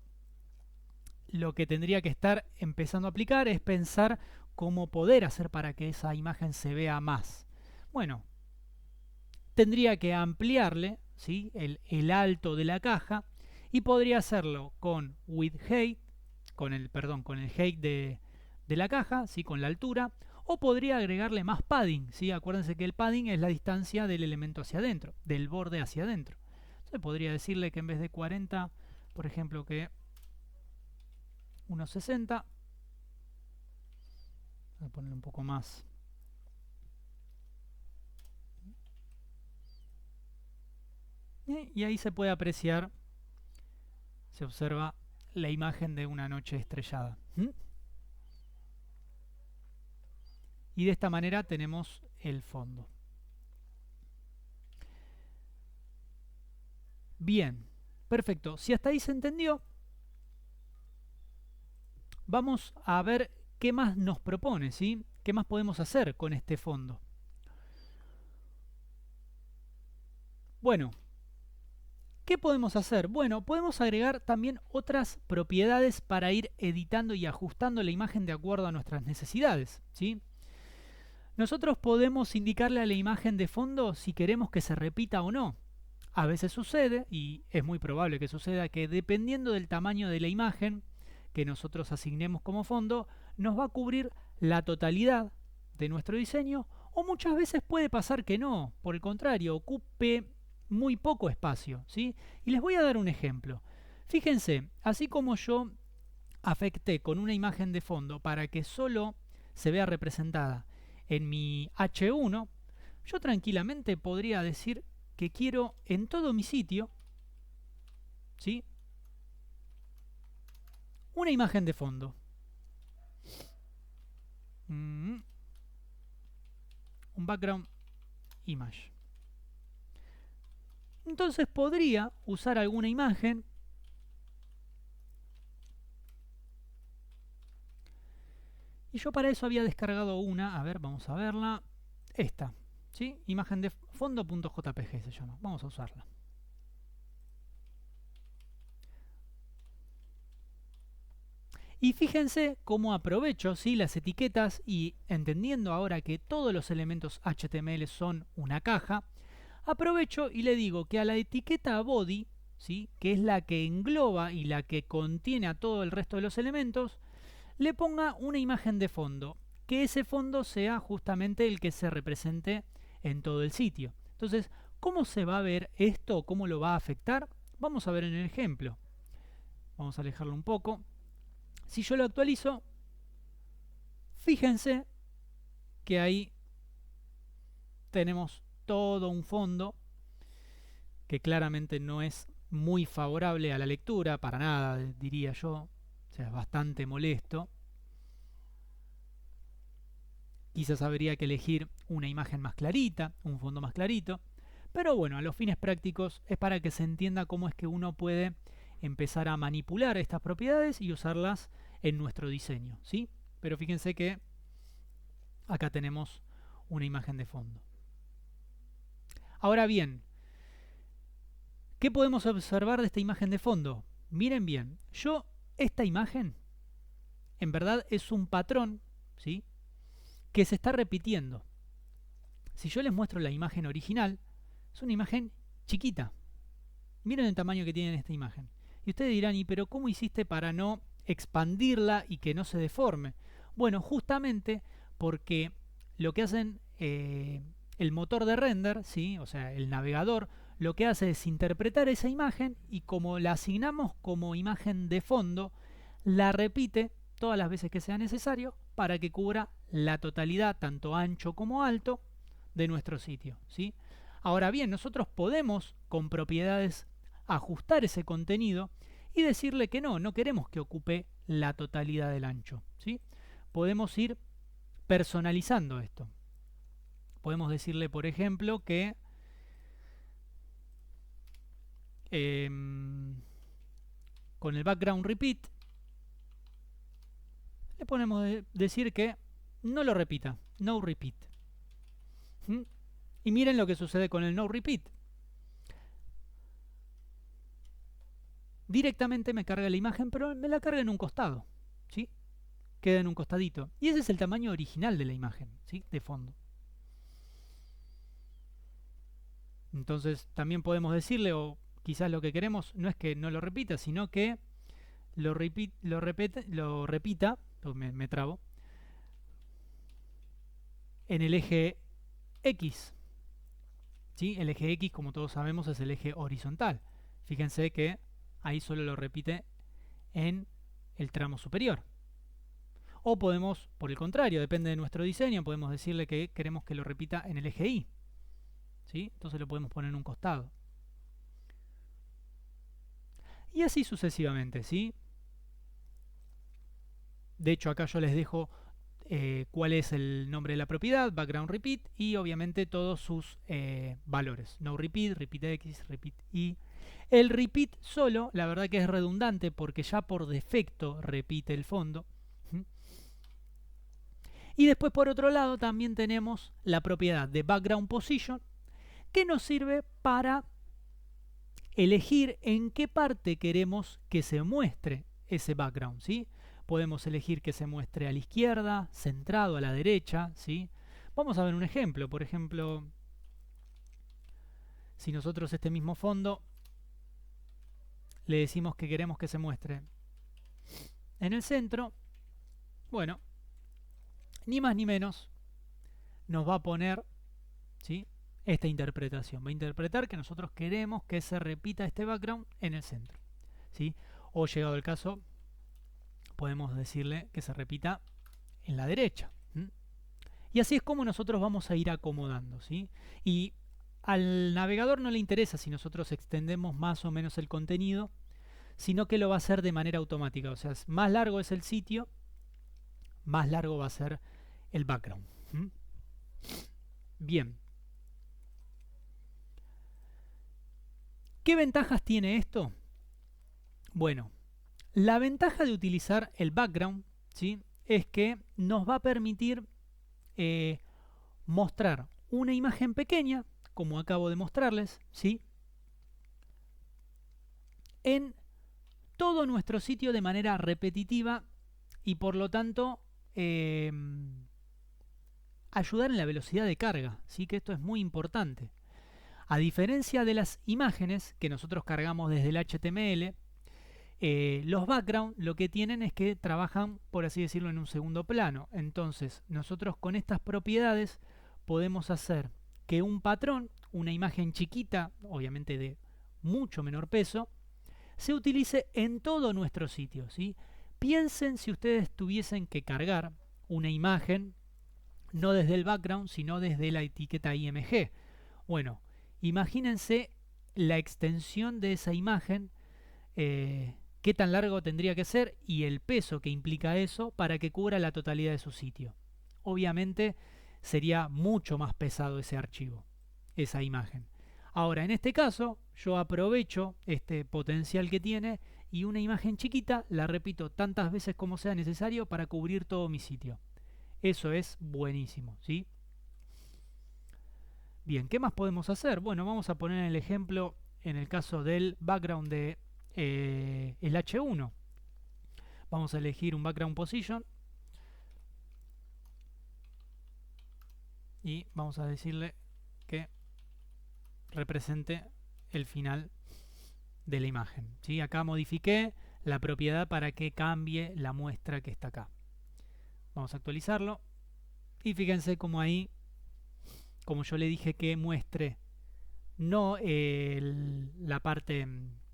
lo que tendría que estar empezando a aplicar es pensar cómo poder hacer para que esa imagen se vea más. Bueno, tendría que ampliarle, ¿sí? el alto de la caja y podría hacerlo con width height, con el height de la caja, ¿sí? Con la altura, o podría agregarle más padding, ¿sí? Acuérdense que el padding es la distancia del elemento hacia adentro, del borde hacia adentro. Entonces podría decirle que en vez de 40, por ejemplo, que unos 60, voy a ponerle un poco más. Y ahí se puede apreciar, se observa la imagen de una noche estrellada. Y de esta manera tenemos el fondo. Bien, perfecto. Si hasta ahí se entendió, vamos a ver qué más nos propone, ¿sí? ¿Qué más podemos hacer con este fondo? Bueno, ¿qué podemos hacer? Bueno, podemos agregar también otras propiedades para ir editando y ajustando la imagen de acuerdo a nuestras necesidades, ¿sí? Nosotros podemos indicarle a la imagen de fondo si queremos que se repita o no. A veces sucede, y es muy probable que suceda, que dependiendo del tamaño de la imagen que nosotros asignemos como fondo, nos va a cubrir la totalidad de nuestro diseño, o muchas veces puede pasar que no, por el contrario, ocupe muy poco espacio, ¿sí? Y les voy a dar un ejemplo. Fíjense, así como yo afecté con una imagen de fondo para que solo se vea representada en mi H1, yo tranquilamente podría decir que quiero en todo mi sitio, ¿sí?, una imagen de fondo. Un background image. Entonces podría usar alguna imagen y yo para eso había descargado una, a ver, vamos a verla, esta, ¿sí? Imagen de fondo.jpg se llama, vamos a usarla. Y fíjense cómo aprovecho, ¿sí?, las etiquetas, y entendiendo ahora que todos los elementos HTML son una caja, aprovecho y le digo que a la etiqueta body, ¿sí?, que es la que engloba y la que contiene a todo el resto de los elementos, le ponga una imagen de fondo, que ese fondo sea justamente el que se represente en todo el sitio. Entonces, ¿cómo se va a ver esto? ¿Cómo lo va a afectar? Vamos a ver en el ejemplo. Vamos a alejarlo un poco. Si yo lo actualizo, fíjense que ahí tenemos todo un fondo que claramente no es muy favorable a la lectura, para nada, diría yo. O sea, es bastante molesto. Quizás habría que elegir una imagen más clarita, un fondo más clarito. Pero bueno, a los fines prácticos es para que se entienda cómo es que uno puede empezar a manipular estas propiedades y usarlas en nuestro diseño, ¿sí? Pero fíjense que acá tenemos una imagen de fondo. Ahora bien, ¿qué podemos observar de esta imagen de fondo? Miren bien, esta imagen en verdad es un patrón, ¿sí?, que se está repitiendo. Si yo les muestro la imagen original, es una imagen chiquita. Miren el tamaño que tiene esta imagen. Y ustedes dirán, ¿y pero cómo hiciste para no expandirla y que no se deforme? Bueno, justamente porque lo que hacen el motor de render, ¿sí?, o sea, el navegador, lo que hace es interpretar esa imagen y como la asignamos como imagen de fondo, la repite todas las veces que sea necesario para que cubra la totalidad, tanto ancho como alto, de nuestro sitio, ¿sí? Ahora bien, nosotros podemos con propiedades ajustar ese contenido y decirle que no queremos que ocupe la totalidad del ancho, ¿sí? Podemos ir personalizando esto. Podemos decirle, por ejemplo, que con el background repeat le podemos decir que no lo repita, no repeat. Y miren lo que sucede con el no repeat. Directamente me carga la imagen, pero me la carga en un costado, ¿sí? Queda en un costadito. Y ese es el tamaño original de la imagen, ¿sí?, de fondo. Entonces también podemos decirle, o quizás lo que queremos no es que no lo repita, sino que lo repita, me trabo, en el eje X, ¿sí? El eje X, como todos sabemos, es el eje horizontal. Fíjense que ahí solo lo repite en el tramo superior. O podemos, por el contrario, depende de nuestro diseño, podemos decirle que queremos que lo repita en el eje Y, ¿sí? Entonces lo podemos poner en un costado. Y así sucesivamente, ¿sí? De hecho, acá yo les dejo cuál es el nombre de la propiedad, background repeat, y obviamente todos sus valores. No repeat, repeat x, repeat y. El repeat solo, la verdad que es redundante porque ya por defecto repite el fondo. Y después por otro lado también tenemos la propiedad de background position, que nos sirve para elegir en qué parte queremos que se muestre ese background, ¿sí? Podemos elegir que se muestre a la izquierda, centrado a la derecha, ¿sí? Vamos a ver un ejemplo. Por ejemplo, si nosotros este mismo fondo le decimos que queremos que se muestre en el centro, bueno, ni más ni menos nos va a poner, ¿sí?, esta interpretación. Va a interpretar que nosotros queremos que se repita este background en el centro, ¿sí? O llegado el caso, podemos decirle que se repita en la derecha. Y así es como nosotros vamos a ir acomodando, ¿sí? Y al navegador no le interesa si nosotros extendemos más o menos el contenido, sino que lo va a hacer de manera automática. O sea, más largo es el sitio, más largo va a ser el background. Bien. ¿Qué ventajas tiene esto? Bueno, la ventaja de utilizar el background, ¿sí?, es que nos va a permitir mostrar una imagen pequeña, como acabo de mostrarles, ¿sí?, en todo nuestro sitio de manera repetitiva y por lo tanto ayudar en la velocidad de carga, ¿sí?, que esto es muy importante. A diferencia de las imágenes que nosotros cargamos desde el HTML, los background lo que tienen es que trabajan, por así decirlo, en un segundo plano. Entonces, nosotros con estas propiedades podemos hacer que un patrón, una imagen chiquita, obviamente de mucho menor peso, se utilice en todo nuestro sitio, ¿sí? Piensen si ustedes tuviesen que cargar una imagen, no desde el background, sino desde la etiqueta IMG. Bueno, imagínense la extensión de esa imagen, qué tan largo tendría que ser y el peso que implica eso para que cubra la totalidad de su sitio. Obviamente sería mucho más pesado ese archivo, esa imagen. Ahora, en este caso, yo aprovecho este potencial que tiene y una imagen chiquita la repito tantas veces como sea necesario para cubrir todo mi sitio. Eso es buenísimo, ¿sí? Bien, ¿qué más podemos hacer? Bueno, vamos a poner el ejemplo en el caso del background de el H1. Vamos a elegir un background position y vamos a decirle que represente el final de la imagen, ¿sí? Acá modifiqué la propiedad para que cambie la muestra que está acá. Vamos a actualizarlo y fíjense como ahí, como yo le dije que muestre no la parte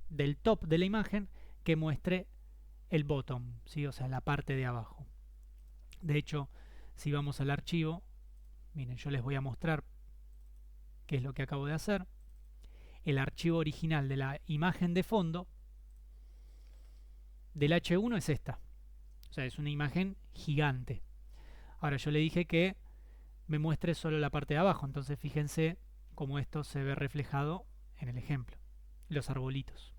del top de la imagen, que muestre el bottom, ¿sí?, o sea, la parte de abajo. De hecho, si vamos al archivo, miren, yo les voy a mostrar qué es lo que acabo de hacer. El archivo original de la imagen de fondo del H1 es esta. O sea, es una imagen gigante. Ahora yo le dije que me muestre solo la parte de abajo. Entonces fíjense cómo esto se ve reflejado en el ejemplo. Los arbolitos.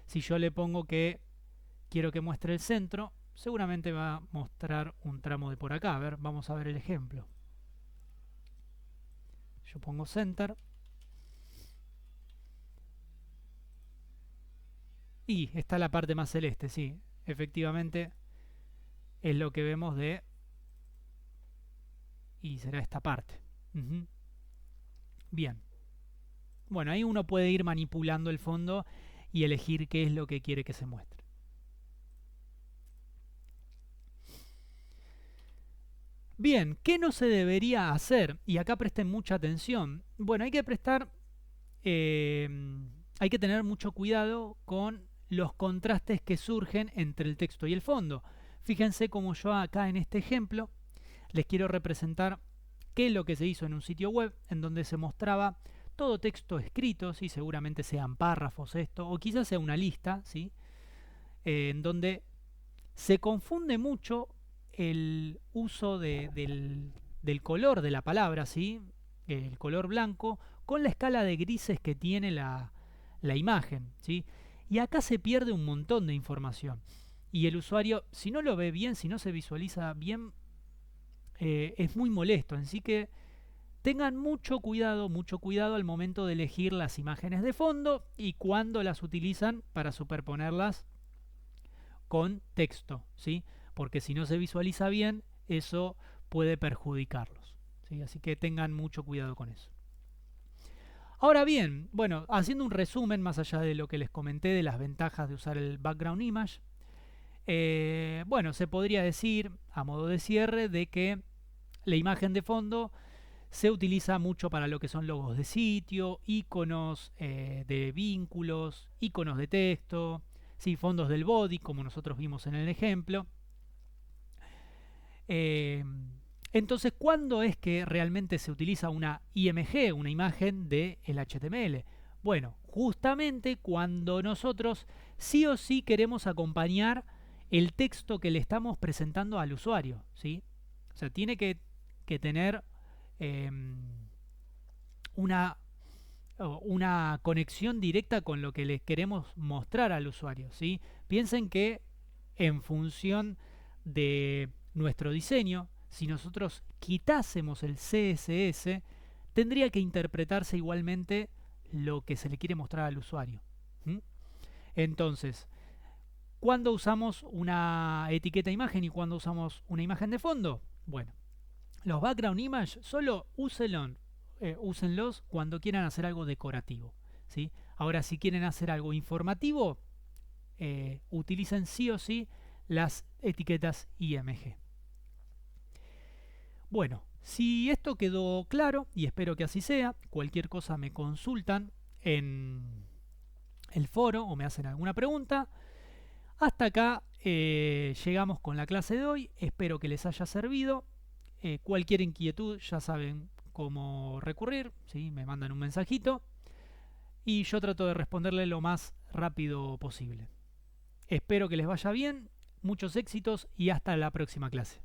Si yo le pongo que quiero que muestre el centro, seguramente va a mostrar un tramo de por acá. A ver, vamos a ver el ejemplo. Yo pongo center. Y está la parte más celeste, sí. Efectivamente es lo que vemos de... Y será esta parte. Bien. Bueno, ahí uno puede ir manipulando el fondo y elegir qué es lo que quiere que se muestre. Bien, ¿qué no se debería hacer? Y acá presten mucha atención. Bueno, hay que prestar... hay que tener mucho cuidado con los contrastes que surgen entre el texto y el fondo. Fíjense como yo acá en este ejemplo les quiero representar qué es lo que se hizo en un sitio web en donde se mostraba todo texto escrito, ¿sí?, seguramente sean párrafos esto, o quizás sea una lista, ¿sí?, en donde se confunde mucho el uso del color de la palabra, ¿sí? El color blanco, con la escala de grises que tiene la imagen, ¿sí? Y acá se pierde un montón de información. Y el usuario, si no lo ve bien, si no se visualiza bien, es muy molesto. Así que tengan mucho cuidado al momento de elegir las imágenes de fondo y cuando las utilizan para superponerlas con texto, ¿sí? Porque si no se visualiza bien, eso puede perjudicarlos, ¿sí? Así que tengan mucho cuidado con eso. Ahora bien, bueno, haciendo un resumen más allá de lo que les comenté de las ventajas de usar el background image, bueno, se podría decir a modo de cierre de que la imagen de fondo se utiliza mucho para lo que son logos de sitio, iconos de vínculos, iconos de texto, ¿sí? Fondos del body, como nosotros vimos en el ejemplo. Eh, entonces, ¿cuándo es que realmente se utiliza una IMG, una imagen del HTML? Bueno, justamente cuando nosotros sí o sí queremos acompañar el texto que le estamos presentando al usuario, ¿sí? O sea, tiene que tener eh, una conexión directa con lo que les queremos mostrar al usuario, ¿sí? Piensen que en función de nuestro diseño, si nosotros quitásemos el CSS, tendría que interpretarse igualmente lo que se le quiere mostrar al usuario. ¿Mm? Entonces, ¿cuándo usamos una etiqueta imagen y cuándo usamos una imagen de fondo? Bueno, los background image solo úsenlos cuando quieran hacer algo decorativo, ¿sí? Ahora, si quieren hacer algo informativo, utilicen sí o sí las etiquetas IMG. Bueno, si esto quedó claro, y espero que así sea, cualquier cosa me consultan en el foro o me hacen alguna pregunta. Hasta acá llegamos con la clase de hoy, espero que les haya servido. Cualquier inquietud ya saben cómo recurrir, ¿sí? Me mandan un mensajito y yo trato de responderle lo más rápido posible. Espero que les vaya bien, muchos éxitos y hasta la próxima clase.